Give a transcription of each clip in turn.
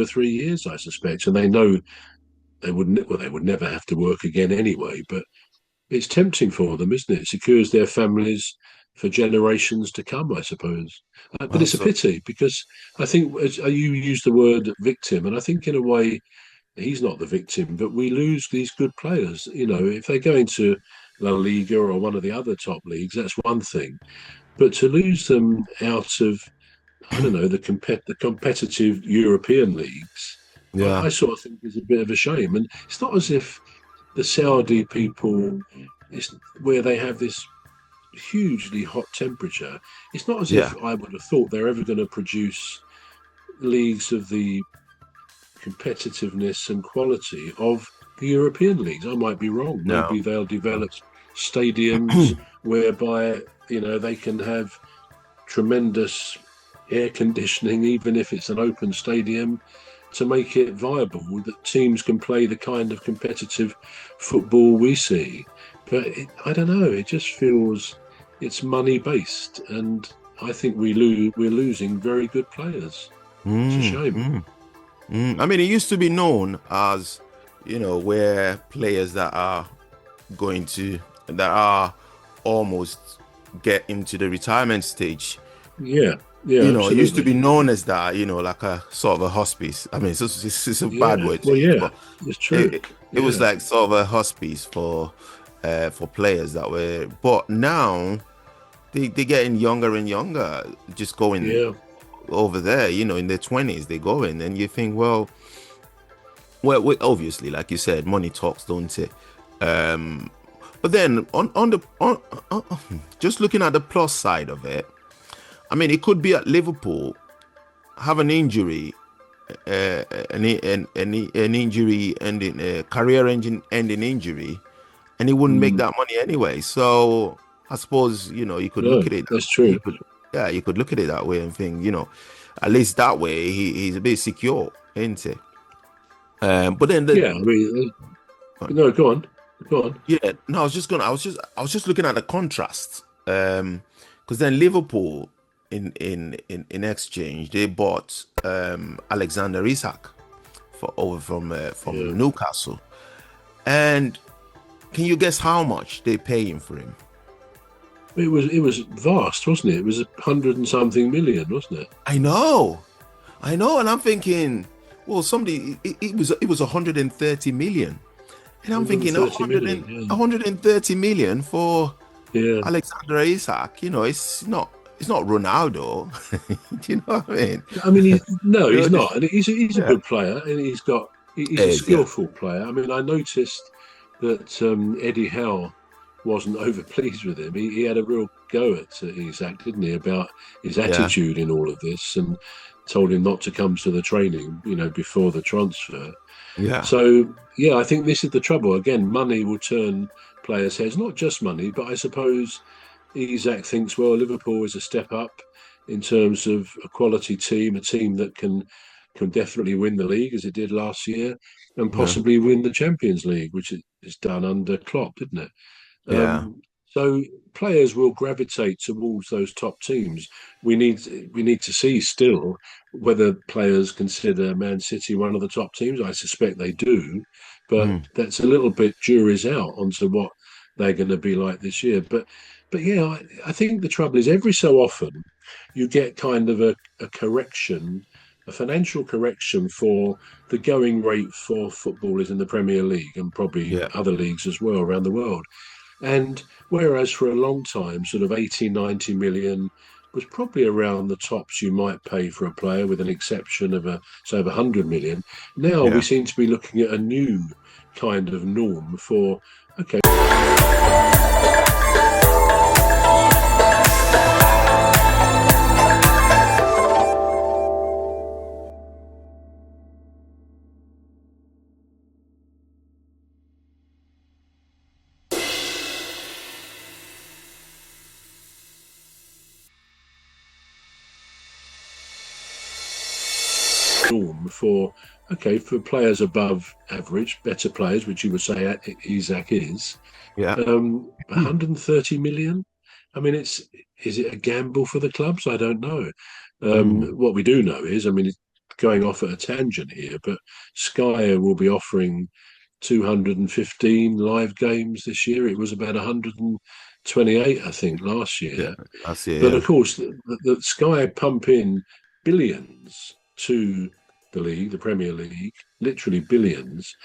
3 years, I suspect, and they know they would never have to work again anyway. But it's tempting for them, isn't it? It secures their families for generations to come, I suppose. But it's a Also, pity because I think you used the word victim, and I think in a way he's not the victim, but we lose these good players. You know, if they go into La Liga or one of the other top leagues, that's one thing. But to lose them out of, I don't know, the competitive European leagues, yeah, I sort of think is a bit of a shame. And it's not as if the Saudi people, it's where they have this hugely hot temperature. It's not as yeah, if I would have thought they're ever going to produce leagues of the competitiveness and quality of the European leagues. I might be wrong. no, Maybe they'll develop stadiums whereby they can have tremendous air conditioning, even if it's an open stadium, to make it viable that teams can play the kind of competitive football we see. But I don't know. It just feels it's money based, and I think we're losing very good players. It's a mm, shame. mm, I mean, it used to be known as, where players that are almost get into the retirement stage. Yeah, yeah, It used to absolutely. be known as that, like a sort of a hospice. I mean, it's a bad Yeah, word to well, use, yeah, but it's true. it was Yeah, like sort of a hospice for players that were. But now they're getting younger and younger, just going yeah, over there. In their 20s, they go in, and you think, obviously, like you said, money talks, don't it? Um, but then on just looking at the plus side of it, I mean, it could be at Liverpool, have an injury, an injury ending, career engine ending injury, and he wouldn't make mm, that money anyway. So I suppose you could look no, at it that's that way. true. You could look at it that way and think, at least that way he's a bit secure, isn't he? But then Yeah, I mean, no, go on. yeah, no, I was just looking at the contrast. Because then Liverpool in exchange they bought Alexander Isak for over from Yeah, Newcastle. And can you guess how much they pay him for him? it was vast, wasn't it? It was 100 and something million, wasn't it? I know, and I'm thinking, well, it was 130 million, and I'm Hundred and thinking thirty million. 130 million for Yeah, Alexander Isak. It's not Ronaldo. Do you know what I mean? yeah. I mean, no, he's This, not, and he's a yeah, good player, and he's a it is, yeah, skillful player. I mean, I noticed that Eddie Howe wasn't over pleased with him. He had a real go at Isak, didn't he, about his yeah, attitude in all of this, and told him not to come to the training, before the transfer. yeah, So yeah, I think this is the trouble. Again, money will turn players' heads. Not just money, but I suppose Isak thinks, well, Liverpool is a step up in terms of a quality team, a team that can definitely win the league as it did last year, and yeah, possibly win the Champions League, which is done under Klopp, didn't it? yeah. So players will gravitate towards those top teams. We need to see still whether players consider Man City one of the top teams. I suspect they do, but Mm. that's a little bit jury's out onto what they're going to be like this year. But yeah, I think the trouble is every so often you get kind of a correction, a financial correction for the going rate for footballers in the Premier League and probably Yeah, other leagues as well around the world. And whereas for a long time, sort of 80, 90 million was probably around the tops you might pay for a player, with an exception of say of 100 million. Now we yeah. seem to be looking at a new kind of norm for, okay, norm for, for players above average, better players, which you would say Isak is, Yeah. 130 million. I mean, is it a gamble for the clubs? I don't know. Mm. What we do know is, I mean, going off at a tangent here, but Sky will be offering 215 live games this year. It was about 128, I think, last year. Yeah, I see. But Yeah. of course, the Sky pump in billions to the league, the Premier League, literally billions.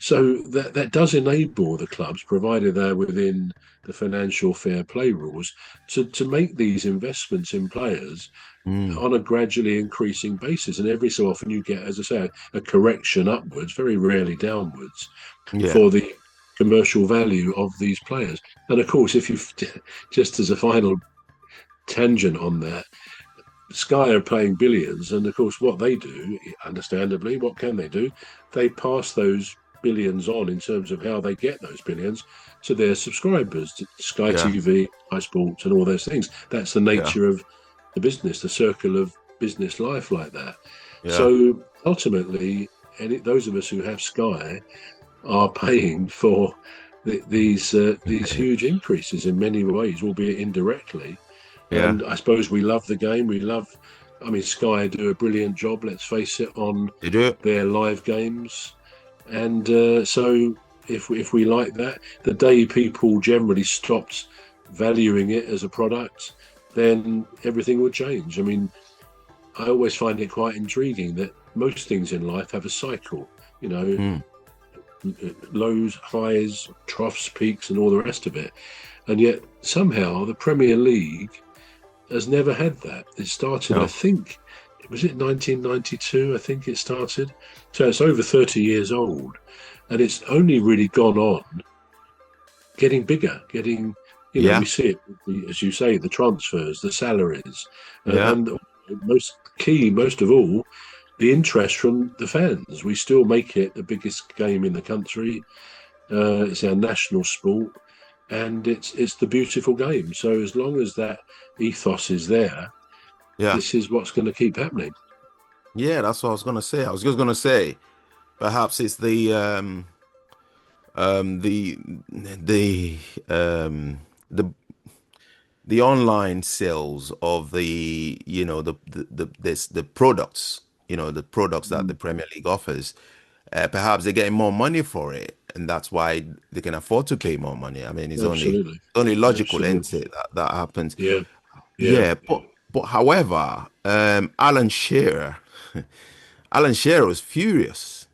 So that does enable the clubs, provided they're within the financial fair play rules, to make these investments in players Mm. on a gradually increasing basis. And every so often you get, as I say, a correction upwards, very rarely downwards, Yeah. for the commercial value of these players. And of course, if you just as a final tangent on that, Sky are playing billions, and of course, what they do, understandably, what can they do? They pass those billions on in terms of how they get those billions to their subscribers, to Sky Yeah. TV, Sky Sports, and all those things. That's the Yeah. nature of the business, the circle of business life like that. Yeah. So ultimately, those of us who have Sky are paying for these huge increases in many ways, albeit indirectly. Yeah. And I suppose we love the game. I mean, Sky do a brilliant job, let's face it, on You do. their live games. And so if we like that, the day people generally stopped valuing it as a product, then everything would change. I mean, I always find it quite intriguing that most things in life have a cycle, you know, Mm. lows, highs, troughs, peaks, and all the rest of it. And yet somehow the Premier League has never had that. It started, No. I think, was it 1992? I think it started. So it's over 30 years old, and it's only really gone on getting bigger, getting, Yeah. we see it, as you say, the transfers, the salaries, Yeah. and most of all, the interest from the fans. We still make it the biggest game in the country. It's our national sport, and it's the beautiful game. So as long as that ethos is there, Yeah. this is what's going to keep happening. Yeah, that's what I was gonna say. I was just gonna say, perhaps it's the the the online sales of the the products, the products that the Premier League offers. Perhaps they're getting more money for it, and that's why they can afford to pay more money. I mean, Absolutely. only logical, isn't Absolutely. it, that happens? Yeah. Yeah. Yeah, but however, Alan Shearer, Alan Shearer was furious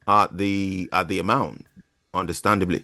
at the amount, understandably.